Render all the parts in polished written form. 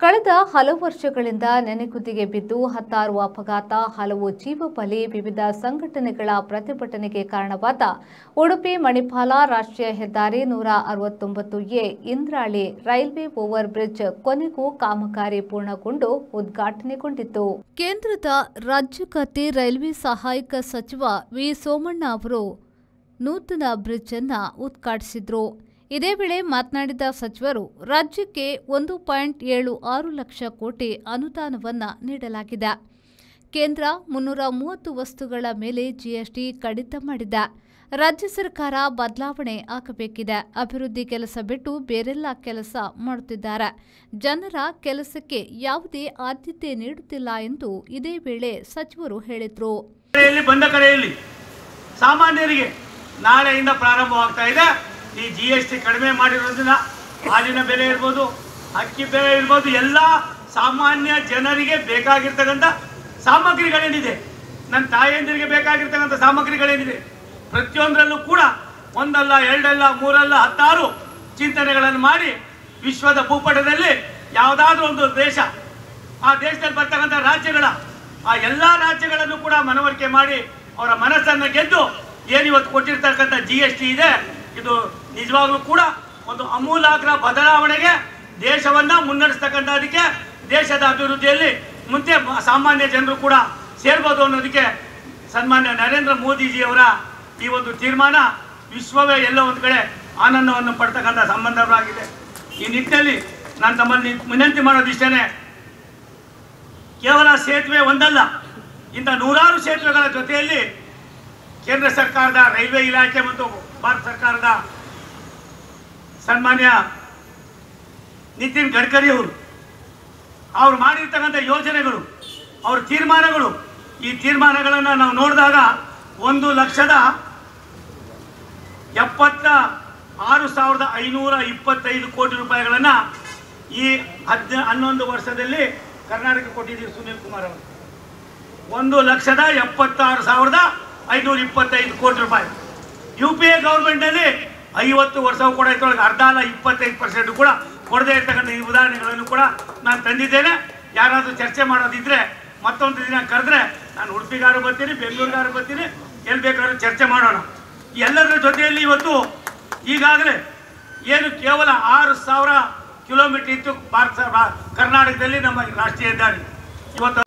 ಕಳೆದ ಹಲವು ವರ್ಷಗಳಿಂದ ನೆನೆಗುದಿಗೆ ಬಿದ್ದು ಹತ್ತಾರು ಅಪಘಾತ, ಹಲವು ಜೀವ ಬಲಿ, ವಿವಿಧ ಸಂಘಟನೆಗಳ ಪ್ರತಿಭಟನೆಗೆ ಕಾರಣವಾದ ಉಡುಪಿ ಮಣಿಪಾಲ ರಾಷ್ಟ್ರೀಯ ಹೆದ್ದಾರಿ 169A Indrali railway over bridge ಕೊನೆಗೂ ಕಾಮಗಾರಿ ಪೂರ್ಣಗೊಂಡು ಉದ್ಘಾಟನೆಗೊಂಡಿತು. ಕೇಂದ್ರದ ರಾಜ್ಯ ಖಾತೆ ರೈಲ್ವೆ ಸಹಾಯಕ ಸಚಿವ ವಿ ಸೋಮಣ್ಣ ಅವರು ನೂತನ ಬ್ರಿಡ್ಜ್ ಅನ್ನು ಉದ್ಘಾಟಿಸಿದರು. ಇದೇ ವೇಳೆ ಮಾತನಾಡಿದ ಸಚಿವರು, ರಾಜ್ಯಕ್ಕೆ 1.76 ಲಕ್ಷ ಕೋಟಿ ಅನುದಾನವನ್ನು ನೀಡಲಾಗಿದೆ. ಕೇಂದ್ರ 330 ವಸ್ತುಗಳ ಮೇಲೆ ಜಿಎಸ್ಟಿ ಕಡಿತ ಮಾಡಿದೆ. ರಾಜ್ಯ ಸರ್ಕಾರ ಬದಲಾವಣೆ ಆಗಬೇಕಿದೆ. ಅಭಿವೃದ್ಧಿ ಕೆಲಸ ಬಿಟ್ಟು ಬೇರೆಲ್ಲ ಕೆಲಸ ಮಾಡುತ್ತಿದ್ದಾರೆ. ಜನರ ಕೆಲಸಕ್ಕೆ ಯಾವುದೇ ಆದ್ಯತೆ ನೀಡುತ್ತಿಲ್ಲ ಎಂದು ಇದೇ ವೇಳೆ ಸಚಿವರು ಹೇಳಿದರು. ಬಂದ ಕರೆಯಲ್ಲಿ ಸಾಮಾನ್ಯರಿಗೆ ನಾಳೆಯಿಂದ ಪ್ರಾರಂಭವಾಗ್ತಾ ಇದೆ. ಈ ಜಿಎಸ್ಟಿ ಕಡಿಮೆ ಮಾಡಿರೋದ್ರಿಂದ ಹಾಲಿನ ಬೆಲೆ ಇರ್ಬೋದು, ಅಕ್ಕಿ ಬೆಲೆ ಇರ್ಬೋದು, ಎಲ್ಲ ಸಾಮಾನ್ಯ ಜನರಿಗೆ ಬೇಕಾಗಿರ್ತಕ್ಕಂಥ ಸಾಮಗ್ರಿಗಳೇನಿದೆ, ನನ್ನ ತಾಯಂದಿರಿಗೆ ಬೇಕಾಗಿರ್ತಕ್ಕಂಥ ಸಾಮಗ್ರಿಗಳೇನಿದೆ, ಪ್ರತಿಯೊಂದರಲ್ಲೂ ಕೂಡ ಒಂದಲ್ಲ, ಎರಡಲ್ಲ, ಮೂರಲ್ಲ, 10 ಚಿಂತನೆಗಳನ್ನು ಮಾಡಿ ವಿಶ್ವದ ಭೂಪಟದಲ್ಲಿ ಯಾವುದಾದ್ರೂ ಒಂದು ದೇಶ, ಆ ದೇಶದಲ್ಲಿ ಬರ್ತಕ್ಕಂಥ ರಾಜ್ಯಗಳ ಆ ಎಲ್ಲ ರಾಜ್ಯಗಳನ್ನು ಕೂಡ ಮನವರಿಕೆ ಮಾಡಿ ಅವರ ಮನಸ್ಸನ್ನು ಗೆದ್ದು ಏನಿವತ್ತು ಕೊಟ್ಟಿರ್ತಕ್ಕಂಥ ಜಿಎಸ್ಟಿ ಇದೆ, ಇದು ನಿಜವಾಗ್ಲೂ ಕೂಡ ಒಂದು ಅಮೂಲಾಗ್ರ ಬದಲಾವಣೆಗೆ ದೇಶವನ್ನು ಮುನ್ನಡೆಸ್ತಕ್ಕಂಥದಕ್ಕೆ, ದೇಶದ ಅಭಿವೃದ್ಧಿಯಲ್ಲಿ ಮುಂದೆ ಸಾಮಾನ್ಯ ಜನರು ಕೂಡ ಸೇರ್ಬೋದು ಅನ್ನೋದಕ್ಕೆ ಸನ್ಮಾನ್ಯ ನರೇಂದ್ರ ಮೋದಿಜಿಯವರ ಈ ಒಂದು ತೀರ್ಮಾನ ವಿಶ್ವವೇ ಎಲ್ಲೋ ಒಂದು ಕಡೆ ಆನಂದವನ್ನು ಪಡ್ತಕ್ಕಂಥ ಸಂಬಂಧವಾಗಿದೆ. ಈ ನಿಟ್ಟಿನಲ್ಲಿ ನಾನು ತಮ್ಮಲ್ಲಿ ವಿನಂತಿ ಮಾಡೋದಿಷ್ಟೇ, ಕೇವಲ ಸೇತುವೆ ಒಂದಲ್ಲ, ಇಂಥ 100 ಸೇತುವೆಗಳ ಜೊತೆಯಲ್ಲಿ ಕೇಂದ್ರ ಸರ್ಕಾರದ ರೈಲ್ವೆ ಇಲಾಖೆ ಮತ್ತು ಭಾರತ ಸರ್ಕಾರದ ಸನ್ಮಾನ್ಯ ನಿತಿನ್ ಗಡ್ಕರಿ ಅವರು ಮಾಡಿರ್ತಕ್ಕಂಥ ಯೋಜನೆಗಳು, ಅವ್ರ ತೀರ್ಮಾನಗಳು, ಈ ತೀರ್ಮಾನಗಳನ್ನು ನಾವು ನೋಡಿದಾಗ 1,76,525 ಕೋಟಿ ರೂಪಾಯಿಗಳನ್ನು ಈ 11 ವರ್ಷದಲ್ಲಿ ಕರ್ನಾಟಕ ಕೊಟ್ಟಿದ್ದೀವಿ. ಸುನೀಲ್ ಕುಮಾರ್ ಅವರು 1,76,525 ಕೋಟಿ ರೂಪಾಯಿ. UPA ಗೌರ್ಮೆಂಟ್ನಲ್ಲಿ 50 ವರ್ಷವೂ ಕೂಡ ಇತ್ತೊಳಗೆ ಅರ್ಧ ಅಲ್ಲ 25% ಕೂಡ ಕೊಡದೇ ಇರ್ತಕ್ಕಂಥ ಈ ಉದಾಹರಣೆಗಳನ್ನು ಕೂಡ ನಾನು ತಂದಿದ್ದೇನೆ. ಯಾರಾದರೂ ಚರ್ಚೆ ಮಾಡೋದಿದ್ರೆ ಮತ್ತೊಂದು ದಿನ ಕರೆದ್ರೆ ನಾನು ಉಡುಪಿಗಾರು ಬರ್ತೀನಿ, ಬೆಂಗಳೂರಿಗಾರು ಬರ್ತೀನಿ, ಎಲ್ಲಿ ಬೇಕಾದ್ರೂ ಚರ್ಚೆ ಮಾಡೋಣ. ಎಲ್ಲದರ ಜೊತೆಯಲ್ಲಿ ಇವತ್ತು ಈಗಾಗಲೇ ಏನು ಕೇವಲ 6,000 ಕಿಲೋಮೀಟರ್ ಇತ್ತು ಕರ್ನಾಟಕದಲ್ಲಿ ನಮ್ಮ ರಾಷ್ಟ್ರೀಯ ಹೆದ್ದಾರಿ. ಇವತ್ತು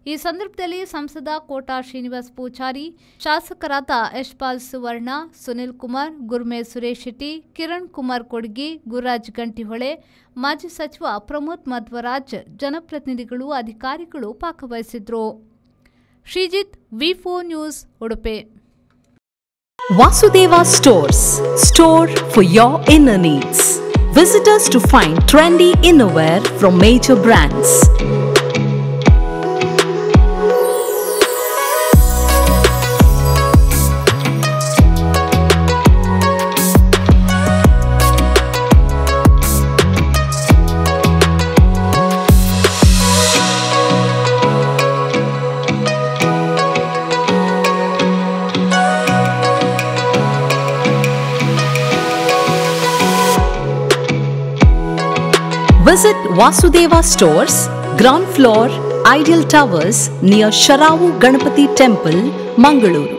ಈ ಸಂದರ್ಭದಲ್ಲಿ ಸಂಸದ ಕೋಟಾ ಶ್ರೀನಿವಾಸ್ ಪೂಜಾರಿ, ಶಾಸಕರಾದ ಯಶ್ಪಾಲ್ ಸುವರ್ಣ, ಸುನಿಲ್ ಕುಮಾರ್, ಗುರ್ಮೇಜ್ ಸುರೇಶ್ ಶೆಟ್ಟಿ, ಕಿರಣ್ ಕುಮಾರ್ ಕೊಡ್ಗಿ, ಗುರುರಾಜ್ ಗಂಟಿಹೊಳೆ, ಮಾಜಿ ಸಚಿವ ಪ್ರಮೋದ್ ಮಧ್ವರಾಜ್, ಜನಪ್ರತಿನಿಧಿಗಳು, ಅಧಿಕಾರಿಗಳು ಭಾಗವಹಿಸಿದ್ರು. Srijith, V4 news, Udupi. Vasudeva Stores, store for your inner needs. Visit us to find trendy innerwear from major brands. Visit Vasudeva Stores, ground floor, Ideal Towers, near Sharavu Ganapati Temple, Mangaluru.